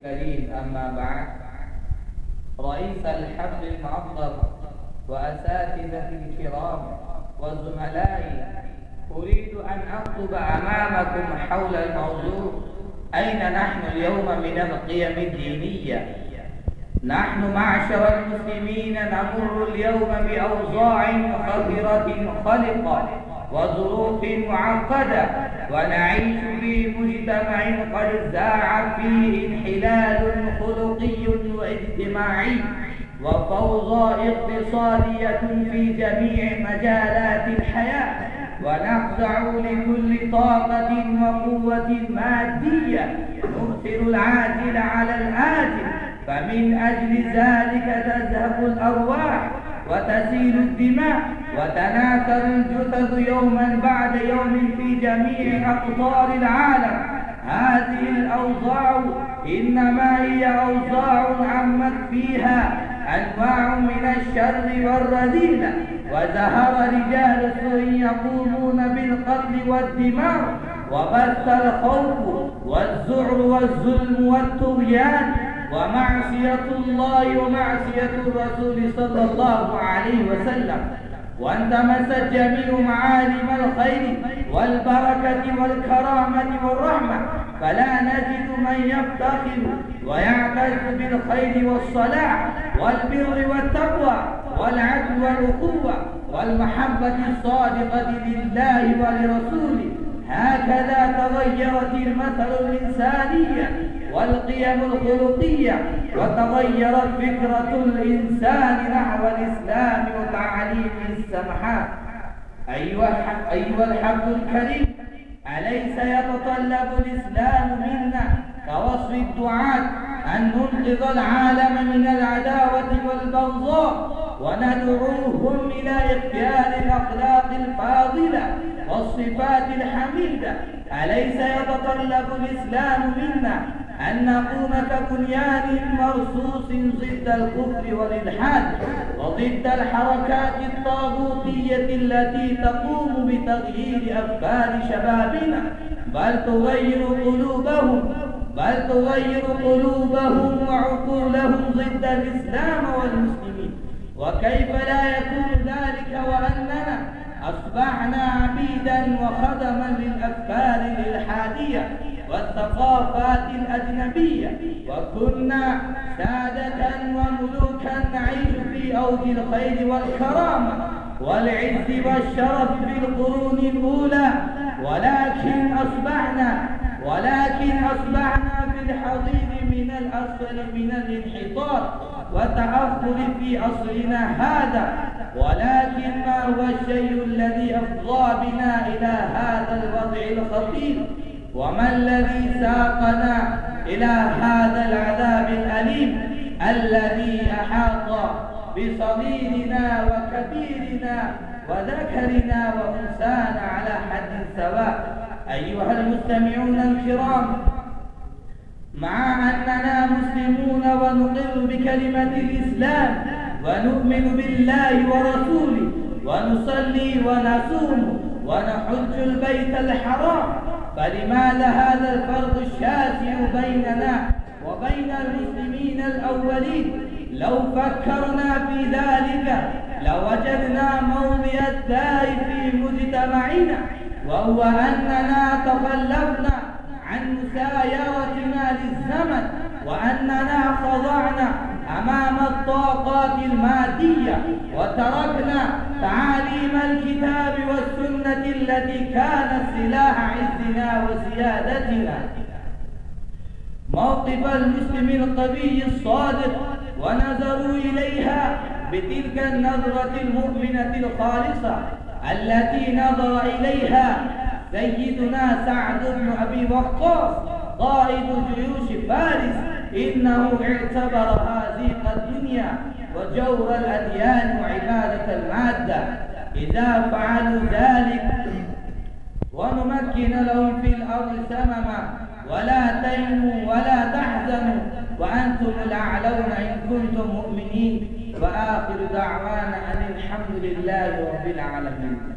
الكريم، أما بعد. رئيس الحفل المعظم وأساتذة الكرام وزملائي، أريد أن أخطب أمامكم حول الموضوع: أين نحن اليوم من القيم الدينية؟ نحن معشر المسلمين نمر اليوم بأوضاع خطرة خلقة وظروف معقدة، ونعيش في مجتمع قد زاع فيه انحلال خلقي واجتماعي وفوضى اقتصادية في جميع مجالات الحياة، ونخضع لكل طاقة وقوة مادية نؤثر العاجل على الآجل، فمن أجل ذلك تذهب الأرواح وتسيل الدماء وتناثر الجثث يوما بعد يوم في جميع أقطار العالم. هذه الأوضاع إنما هي أوضاع عمت فيها أنواع من الشر والرذيلة، وظهر رجال سوء يقومون بالقتل والدمار وبث الخوف والذعر والظلم والطغيان ومعصية الله ومعصية الرسول صلى الله عليه وسلم، وانتمست جميع معالم الخير والبركة والكرامة والرحمة، فلا نجد من يفتخر ويعتز بالخير والصلاح والبر والتقوى والعدل والأخوة والمحبة الصادقة لله ولرسوله. هكذا تغيرت المثل الإنسانية والقيم الخلقية، وتغيرت فكرة الإنسان نحو الإسلام وتعاليمه السمحاء. أيها الحفل الكريم، أليس يتطلب الإسلام منا كوصف الدعاة أن ننقذ العالم من العداوة والبغضاء وندعوهم إلى اختيار الأخلاق الفاضلة والصفات الحميدة؟ أليس يتطلب الإسلام منا أن نقوم كبنيان مرصوص ضد الكفر والإلحاد وضد الحركات الطاغوتية التي تقوم بتغيير أفكار شبابنا بل تغير قلوبهم وعقولهم ضد الإسلام والمسلمين؟ وكيف لا يكون ذلك وأننا أصبحنا عبيدا وخدما للأفكار الإلحادية والثقافات الأجنبية، وكنا سادة وملوكا نعيش في أوج الخير والكرامة والعز والشرف في القرون الأولى، ولكن أصبحنا في الحضيض من الأسفل من الانحطاط وتأخر في عصرنا هذا. ولكن ما هو الشيء الذي أفضى بنا إلى هذا الوضع الخطير؟ وما الذي ساقنا إلى هذا العذاب الأليم الذي أحاط بصغيرنا وكبيرنا وذكرنا وأنثانا على حد سواء؟ أيها المستمعون الكرام، مع أننا مسلمون ونقر بكلمة الإسلام ونؤمن بالله ورسوله ونصلي ونصوم ونحج البيت الحرام، فلماذا هذا الفرق الشاسع بيننا وبين المسلمين الأولين؟ لو فكرنا في ذلك لوجدنا موضع الداء في مجتمعنا، وهو أننا تخلفنا عن مسايرتنا للزمن، وأننا خضعنا أمام الطاقات المادية وتركنا تعاليم الكتاب والسنة التي كانت سلاح عزنا وسيادتنا. موقف المسلم القوي الصادق ونظروا إليها بتلك النظرة المؤمنة الخالصة التي نظر إليها سيدنا سعد بن أبي وقاص قائد جيوش فارس، إنه اعتبر هذه الدنيا وجور الأديان وعبادة المادة. إذا فعلوا ذلك ونمكن لهم في الأرض سمما ولا تهنوا ولا تحزنوا وأنتم الأعلون إن كنتم مؤمنين. وآخر دعوانا أن الحمد لله رب العالمين.